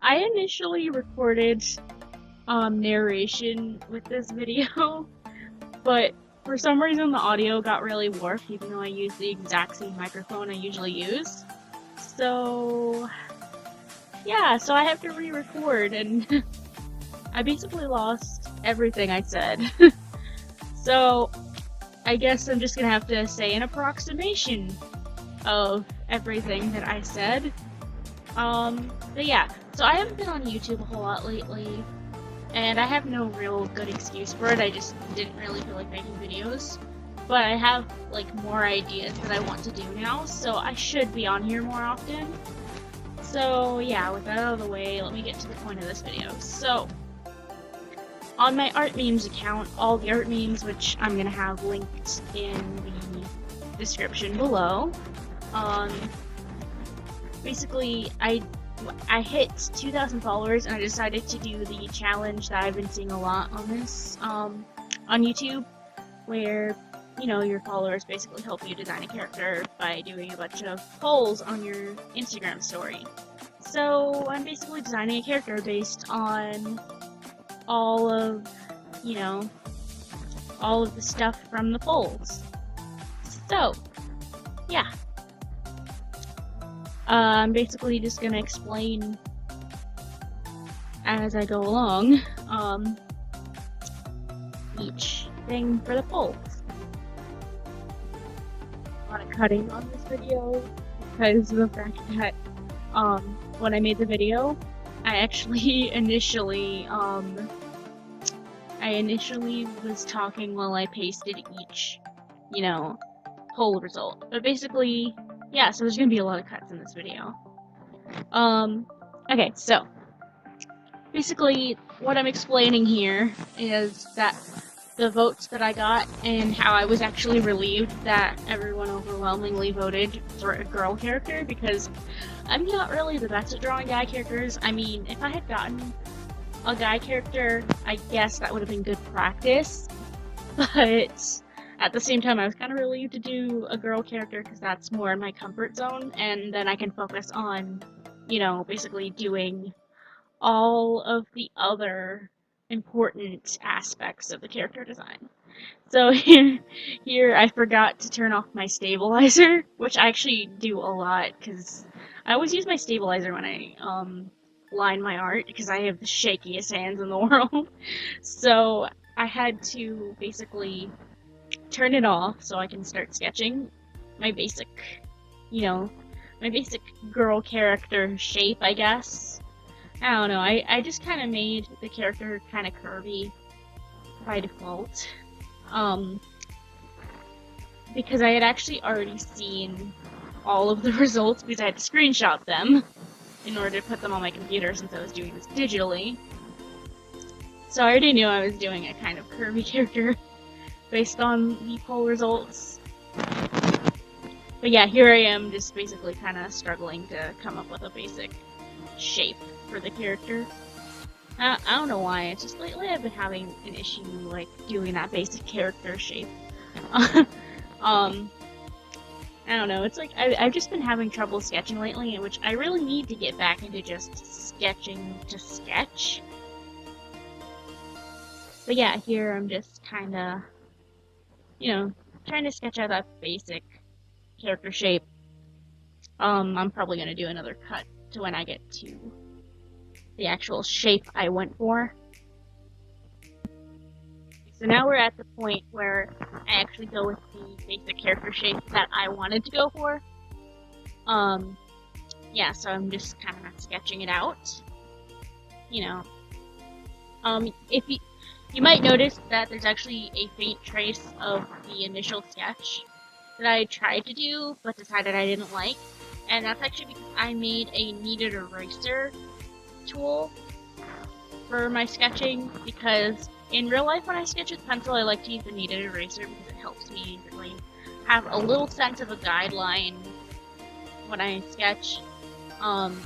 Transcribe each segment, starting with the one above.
I initially recorded narration with this video, but for some reason the audio got really warped even though I used the exact same microphone I usually use. So yeah, so I have to re-record and I basically lost everything I said. So I guess I'm just gonna have to say an approximation of everything that I said. But yeah, so I haven't been on YouTube a whole lot lately, and I have no real good excuse for it. I just didn't really feel like making videos. But I have, like, more ideas that I want to do now, so I should be on here more often. So yeah, with that out of the way, let me get to the point of this video. So, on my art memes account, all the art memes, which I'm gonna have linked in the description below, basically, I hit 2,000 followers and I decided to do the challenge that I've been seeing a lot on this, on YouTube, where, you know, your followers basically help you design a character by doing a bunch of polls on your Instagram story. So I'm basically designing a character based on all of, you know, all of the stuff from the polls. So, yeah. I'm basically just gonna explain as I go along, each thing for the polls. A lot of cutting on this video because of the fact that, when I made the video, I actually initially was talking while I pasted each, you know, poll result. But basically, yeah, so there's gonna be a lot of cuts in this video. Okay, so basically what I'm explaining here is that the votes that I got and how I was actually relieved that everyone overwhelmingly voted for a girl character, because I'm not really the best at drawing guy characters. I mean, if I had gotten a guy character, I guess that would have been good practice, but at the same time I was kind of relieved to do a girl character because that's more in my comfort zone, and then I can focus on, you know, basically doing all of the other important aspects of the character design. So here I forgot to turn off my stabilizer, which I actually do a lot because I always use my stabilizer when I line my art because I have the shakiest hands in the world. So I had to basically turn it off so I can start sketching my basic, you know, my basic girl character shape, I guess. I don't know, I just kind of made the character kind of curvy by default. Because I had actually already seen all of the results because I had to screenshot them in order to put them on my computer since I was doing this digitally. So I already knew I was doing a kind of curvy character based on the poll results. But yeah, here I am just basically kind of struggling to come up with a basic shape for the character. I don't know why, it's just lately I've been having an issue, like, doing that basic character shape. I don't know, it's like, I've just been having trouble sketching lately, which I really need to get back into just sketching to sketch. But yeah, here I'm just kinda, you know, trying to sketch out that basic character shape. I'm probably gonna do another cut to when I get to the actual shape I went for. So now we're at the point where I actually go with the basic character shape that I wanted to go for. Yeah, so I'm just kind of sketching it out. You know, if you might notice that there's actually a faint trace of the initial sketch that I tried to do, but decided I didn't like. And that's actually because I made a kneaded eraser tool for my sketching, because in real life when I sketch with pencil I like to use the kneaded eraser because it helps me really have a little sense of a guideline when I sketch,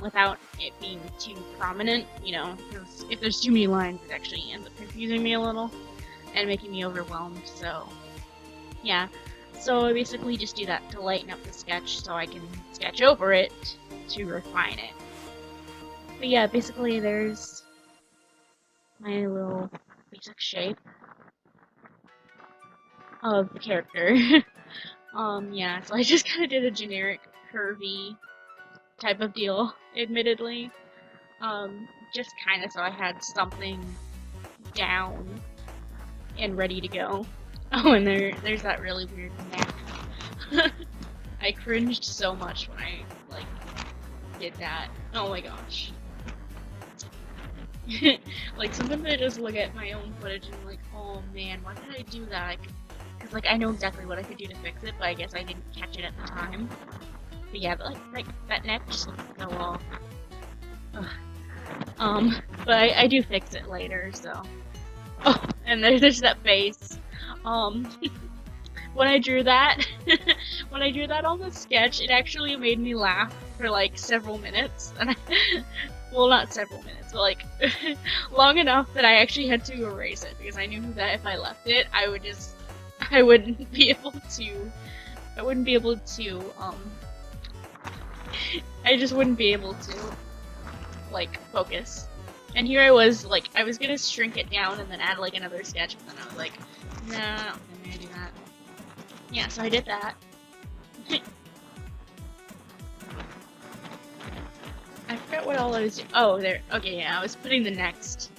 without it being too prominent, you know, because if there's too many lines it actually ends up confusing me a little and making me overwhelmed. So yeah, so I basically just do that to lighten up the sketch so I can sketch over it to refine it. But yeah, basically there's my little basic shape of the character. Yeah, so I just kind of did a generic curvy type of deal, admittedly. Just kind of so I had something down and ready to go. Oh, and there's that really weird neck. I cringed so much when I, like, did that. Oh my gosh. Like, sometimes I just look at my own footage and I'm like, oh man, why did I do that? Because, like, I know exactly what I could do to fix it, but I guess I didn't catch it at the time. But yeah, but, like that neck just looks so off. But I do fix it later, so. Oh, and there's that face. When I drew that, when I drew that on the sketch, it actually made me laugh for like several minutes, and well, not several minutes, but like long enough that I actually had to erase it because I knew that if I left it, I wouldn't be able to, I just wouldn't be able to, like, focus. And here I was, like, I was gonna shrink it down and then add, like, another sketch, but then I was like, nah, I don't think I'm gonna do that. Yeah, so I did that. I forgot what all I was doing. Oh, there. Okay, yeah, I was putting the next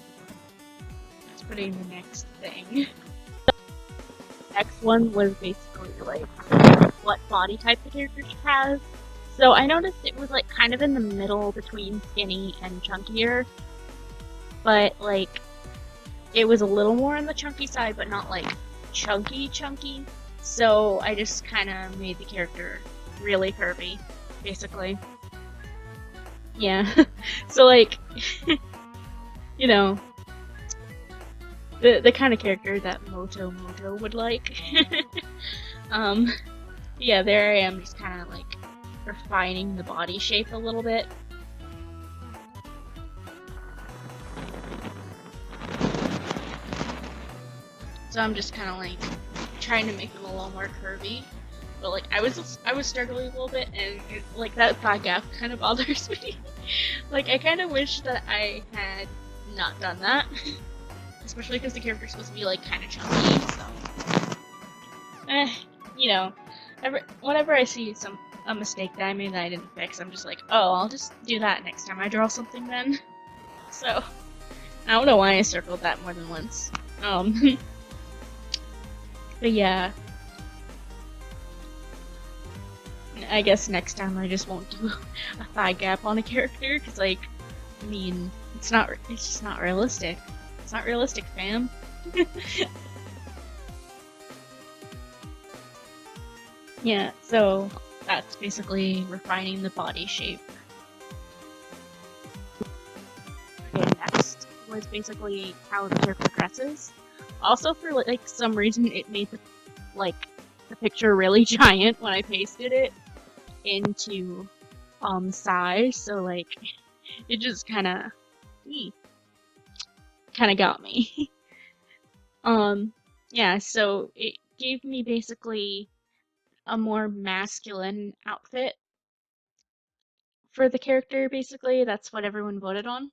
thing. The next one was basically, like, what body type the character has. So I noticed it was, like, kind of in the middle between skinny and chunkier. But, like, it was a little more on the chunky side, but not, like, chunky. So I just kind of made the character really curvy, basically. Yeah. So, like, you know, the kind of character that Moto would like. Yeah, there I am, just kind of, like, refining the body shape a little bit. So I'm just kind of, like, trying to make them a little more curvy. But, like, I was struggling a little bit, and like, that thigh gap kind of bothers me. Like, I kind of wish that I had not done that. Especially because the character's supposed to be, like, kind of chunky, so. You know, whenever I see a mistake that I made that I didn't fix, I'm just like, oh, I'll just do that next time I draw something then. So, I don't know why I circled that more than once. But yeah, I guess next time I just won't do a thigh gap on a character, because, like, I mean, it's just not realistic. It's not realistic, fam. Yeah, so that's basically refining the body shape. Okay, next was basically how the character dresses. Also, for, like, some reason, it made the picture really giant when I pasted it into size. So, like, it just kind of got me. Yeah. So it gave me basically a more masculine outfit for the character. Basically, that's what everyone voted on.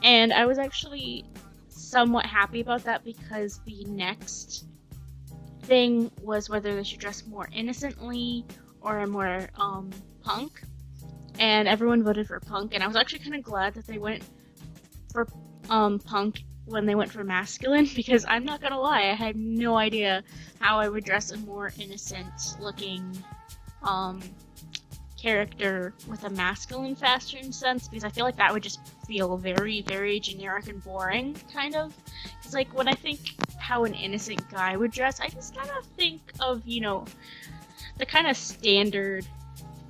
And I was actually somewhat happy about that because the next thing was whether they should dress more innocently or more punk, and everyone voted for punk, and I was actually kind of glad that they went for punk when they went for masculine, because I'm not gonna lie, I had no idea how I would dress a more innocent looking character with a masculine fashion sense, because I feel like that would just feel very, very generic and boring, kind of. Because, like, when I think how an innocent guy would dress, I just kind of think of, you know, the kind of standard,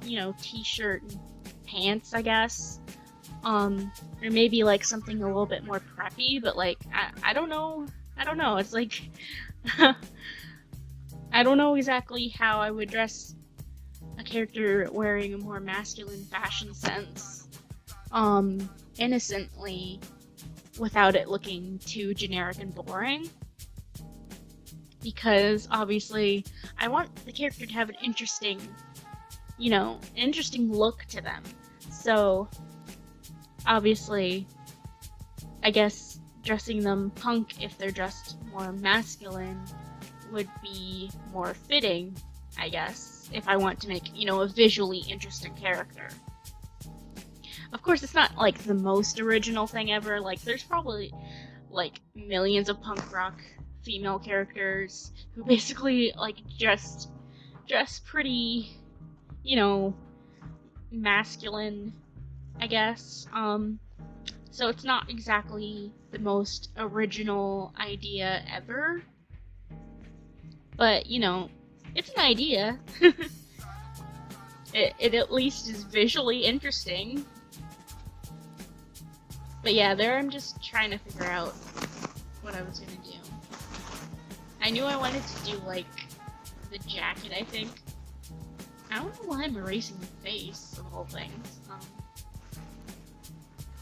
you know, t-shirt and pants, I guess. Or maybe, like, something a little bit more preppy, but, like, I don't know. It's like, I don't know exactly how I would dress a character wearing a more masculine fashion sense, innocently, without it looking too generic and boring. Because, obviously, I want the character to have an interesting, you know, an interesting look to them. So, obviously, I guess dressing them punk if they're dressed more masculine would be more fitting, I guess, if I want to make, you know, a visually interesting character. Of course, it's not, like, the most original thing ever. Like, there's probably, like, millions of punk rock female characters who basically, like, just dress pretty, you know, masculine, I guess. So it's not exactly the most original idea ever. But, you know, it's an idea. It at least is visually interesting. But yeah, there I'm just trying to figure out what I was gonna do. I knew I wanted to do, like, the jacket, I think. I don't know why I'm erasing the face of all things.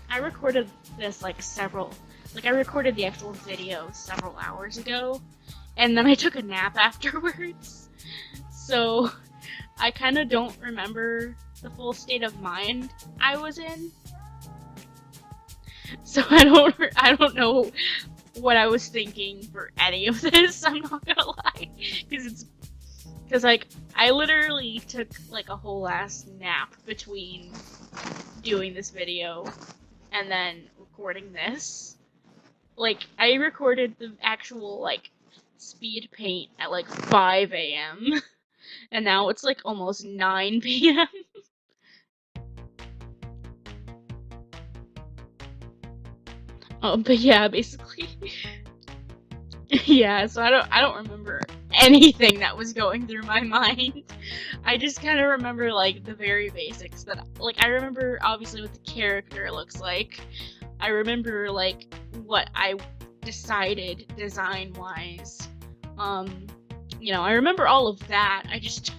I recorded this, like, I recorded the actual video several hours ago, and then I took a nap afterwards. So, I kind of don't remember the full state of mind I was in. So I don't know what I was thinking for any of this, I'm not gonna lie. Because like, I literally took, like, a whole ass nap between doing this video and then recording this. Like, I recorded the actual, like, speed paint at, like, 5 a.m. and now it's, like, almost 9 p.m. But yeah, basically, yeah. So I don't remember anything that was going through my mind. I just kind of remember, like, the very basics that, like, I remember obviously what the character looks like. I remember, like, what I decided design-wise. You know, I remember all of that. I just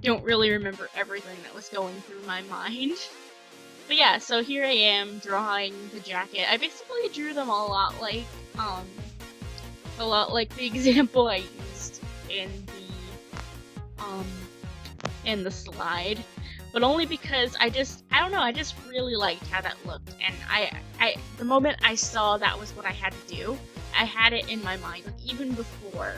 don't really remember everything that was going through my mind. But yeah, so here I am drawing the jacket. I basically drew them a lot like the example I used in the slide, but only because I don't know, I just really liked how that looked, and I the moment I saw that was what I had to do, I had it in my mind, even before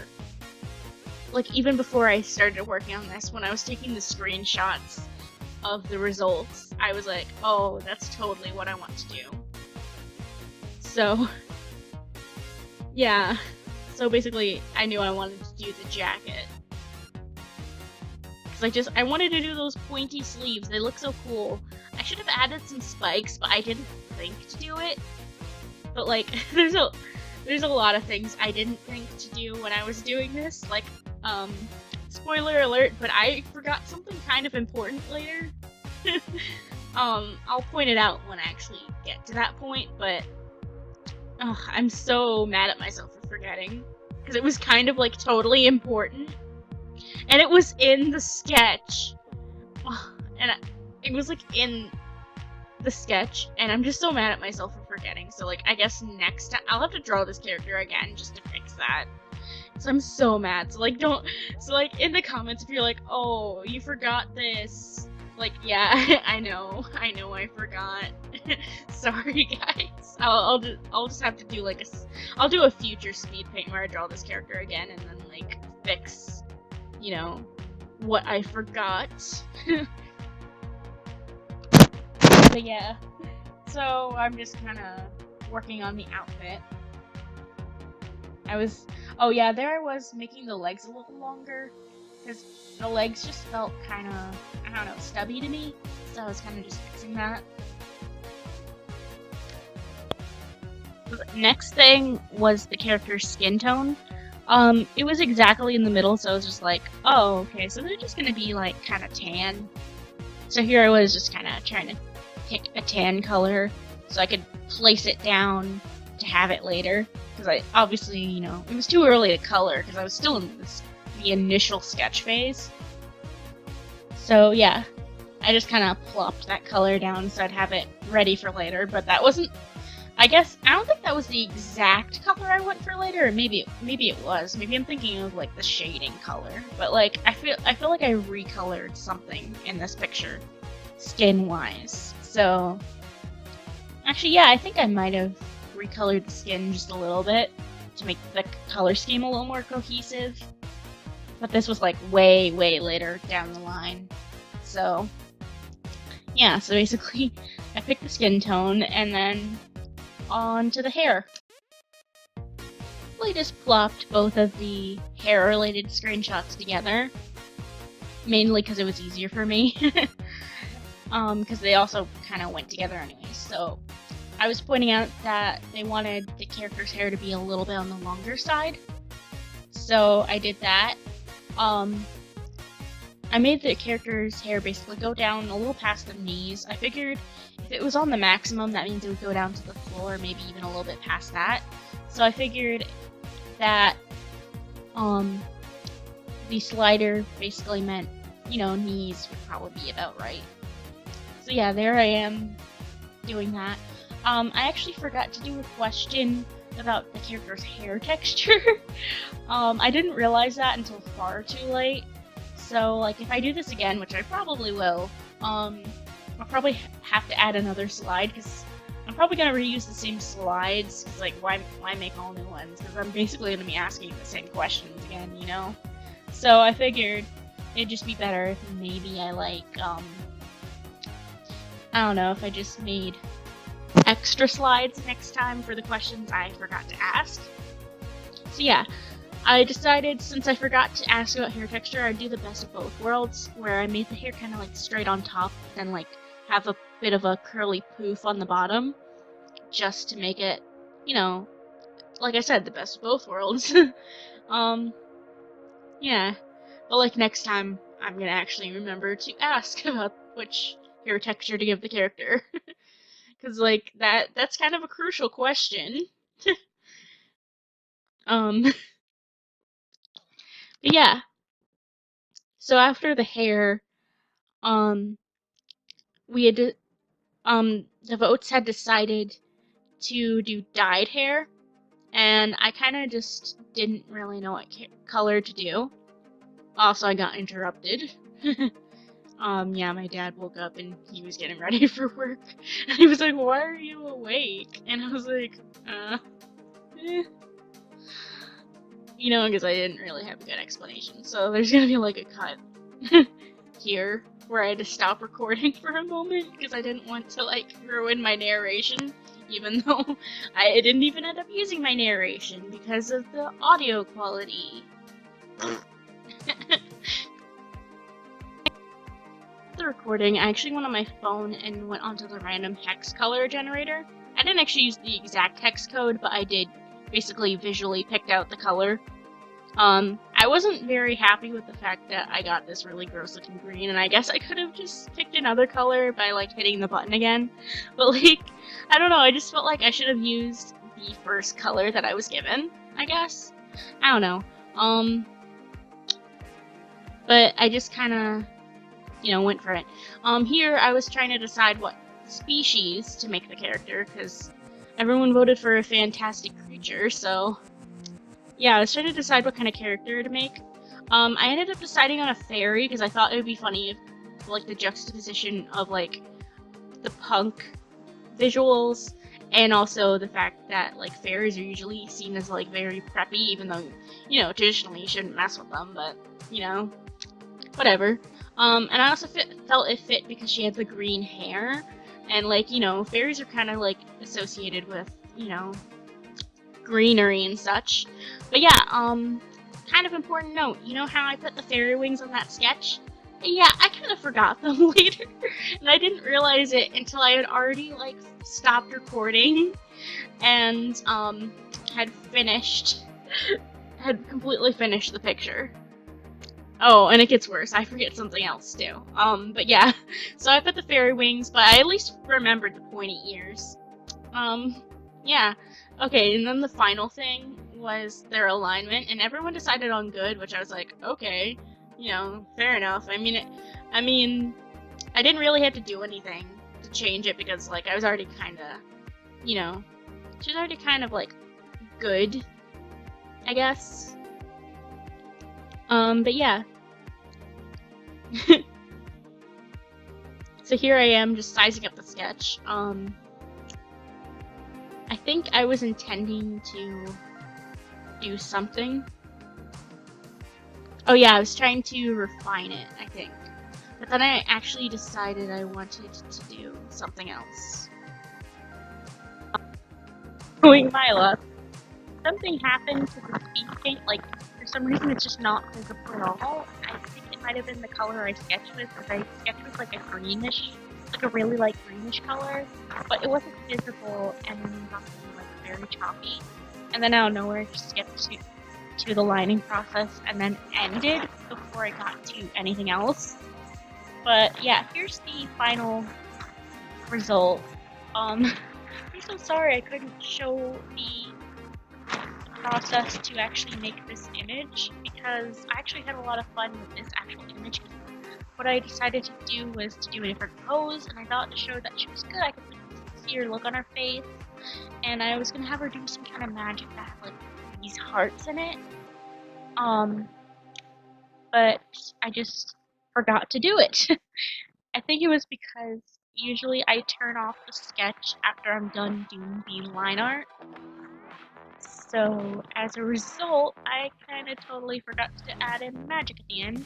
I started working on this, when I was taking the screenshots of the results, I was like, oh, that's totally what I want to do. So, yeah. So basically, I knew I wanted to do the jacket. Because I wanted to do those pointy sleeves. They look so cool. I should have added some spikes, but I didn't think to do it. But, like, there's a lot of things I didn't think to do when I was doing this. Like, spoiler alert, but I forgot something kind of important later. I'll point it out when I actually get to that point, but I'm so mad at myself for forgetting, because it was kind of, like, totally important, and it was in the sketch, and it was, like, in the sketch, and I'm just so mad at myself for forgetting. So, like, I guess next time I'll have to draw this character again just to fix that. So I'm so mad. So, like, in the comments, if you're like, oh, you forgot this, like, yeah, I know I forgot. Sorry, guys. I'll just have to do, like, I'll do a future speed paint where I draw this character again and then, like, fix, you know, what I forgot. But yeah, so I'm just kind of working on the outfit. Oh yeah, there I was making the legs a little longer, because the legs just felt kind of, I don't know, stubby to me, so I was kind of just fixing that. The next thing was the character's skin tone. It was exactly in the middle, so I was just like, oh, okay, so they're just gonna be, like, kind of tan. So here I was just kind of trying to pick a tan color so I could place it down to have it later, because I obviously, you know, it was too early to color because I was still in the initial sketch phase. So yeah, I just kind of plopped that color down so I'd have it ready for later, but that wasn't, I don't think that was the exact color I went for later, or maybe it was. Maybe I'm thinking of, like, the shading color, but, like, I feel like I recolored something in this picture, skin-wise. So, Actually, yeah, I think I might have recolored the skin just a little bit to make the color scheme a little more cohesive. But this was like way, way later down the line. So, yeah, so basically I picked the skin tone and then on to the hair. I just plopped both of the hair related screenshots together, mainly because it was easier for me. Because they also kind of went together anyway. So I was pointing out that they wanted the character's hair to be a little bit on the longer side. So I did that. I made the character's hair basically go down a little past the knees. I figured if it was on the maximum, that means it would go down to the floor, maybe even a little bit past that. So I figured that the slider basically meant, you know, knees would probably be about right. So yeah, there I am doing that. I actually forgot to do a question about the character's hair texture. I didn't realize that until far too late. So like if I do this again, which I probably will, I'll probably have to add another slide because I'm probably gonna reuse the same slides. Cause like why make all new ones? Because I'm basically gonna be asking the same questions again, you know. So I figured it'd just be better if maybe I like I don't know, if I just made extra slides next time for the questions I forgot to ask. So yeah, I decided since I forgot to ask about hair texture, I'd do the best of both worlds, where I made the hair kind of like straight on top, then like have a bit of a curly poof on the bottom, just to make it, you know, like I said, the best of both worlds. Yeah, but like next time, I'm gonna actually remember to ask about which hair texture to give the character. Because like that's kind of a crucial question. But yeah, so after the hair, um we had the votes had decided to do dyed hair, and I kind of just didn't really know what color to do. Also, I got interrupted. Yeah, my dad woke up and he was getting ready for work. And he was like, "Why are you awake?" And I was like, eh. You know, because I didn't really have a good explanation. So there's gonna be like a cut here where I had to stop recording for a moment because I didn't want to like ruin my narration, even though I didn't even end up using my narration because of the audio quality. The recording, I actually went on my phone and went onto the random hex color generator. I didn't actually use the exact hex code, but I did basically visually picked out the color. I wasn't very happy with the fact that I got this really gross looking green, and I guess I could have just picked another color by like hitting the button again. But like, I don't know, I just felt like I should have used the first color that I was given, I guess. I don't know. But I just kinda, you know, went for it. Here I was trying to decide what species to make the character, because everyone voted for a fantastic creature, so yeah, I was trying to decide what kind of character to make. I ended up deciding on a fairy, because I thought it would be funny if, like, the juxtaposition of, like, the punk visuals, and also the fact that, like, fairies are usually seen as, like, very preppy, even though, you know, traditionally you shouldn't mess with them, but, you know, whatever. And I also felt it fit because she had the green hair, and like, you know, fairies are kind of like associated with, you know, greenery and such. But yeah, kind of important note, you know how I put the fairy wings on that sketch? Yeah, I kind of forgot them later, and I didn't realize it until I had already like stopped recording and had completely finished the picture. Oh, and it gets worse. I forget something else too. But yeah. So I put the fairy wings, but I at least remembered the pointy ears. Yeah. Okay, and then the final thing was their alignment, and everyone decided on good, which I was like, okay, you know, fair enough. I mean, I didn't really have to do anything to change it because, like, I was already kind of, you know, she was already kind of like good, I guess. But yeah. So here I am just sizing up the sketch. I think I was intending to do something. Oh yeah, I was trying to refine it, I think. But then I actually decided I wanted to do something else. Knowing my luck, something happened to the speed paint, like, for some reason it's just not visible at all. I think it might have been the color I sketched with, because I sketched with like a greenish, like a really light greenish color, but it wasn't visible and nothing like very choppy. And then out of nowhere, it just skipped to the lining process and then ended before I got to anything else. But yeah, here's the final result. I'm so sorry I couldn't show the process to actually make this image, because I actually had a lot of fun with this actual image. What I decided to do was to do a different pose, and I thought to show that she was good, I could see her look on her face, and I was gonna have her do some kind of magic that had like these hearts in it. But I just forgot to do it. I think it was because usually I turn off the sketch after I'm done doing the line art. So as a result, I kind of totally forgot to add in magic at the end.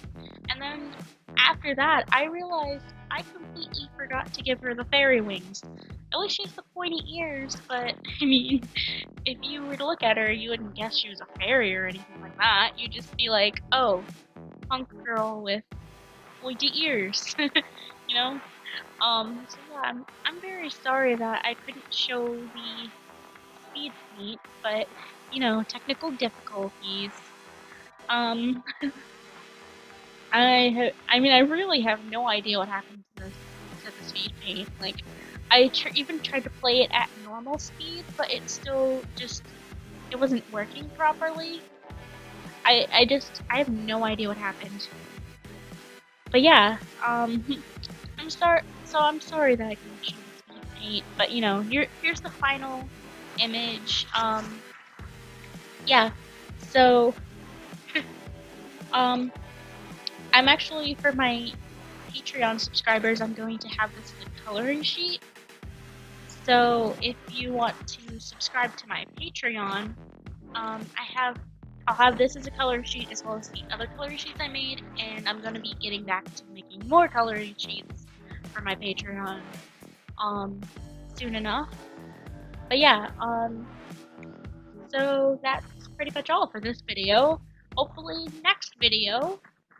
And then after that, I realized I completely forgot to give her the fairy wings. At least she has the pointy ears, but I mean, if you were to look at her, you wouldn't guess she was a fairy or anything like that. You'd just be like, oh, punk girl with pointy ears, you know? So yeah, I'm very sorry that I couldn't show the speed paint, but, you know, technical difficulties. Um, I mean, I really have no idea what happened to the speed paint. Like, I even tried to play it at normal speed, but it still just, it wasn't working properly. I have no idea what happened. But yeah, I'm sorry that I couldn't show the speed paint, but you know, here's the final image. Yeah, so, I'm actually, for my Patreon subscribers, I'm going to have this as a coloring sheet. So if you want to subscribe to my Patreon, I'll have this as a coloring sheet as well as the other coloring sheets I made, and I'm gonna be getting back to making more coloring sheets for my Patreon soon enough. But yeah, so that's pretty much all for this video. Hopefully next video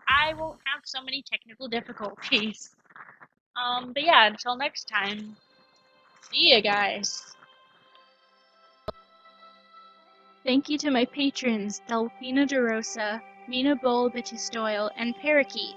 I won't have so many technical difficulties. But yeah, until next time, see ya guys! Thank you to my patrons, Delphina DeRosa, Mina Bull Batistoyle, and Parakeet.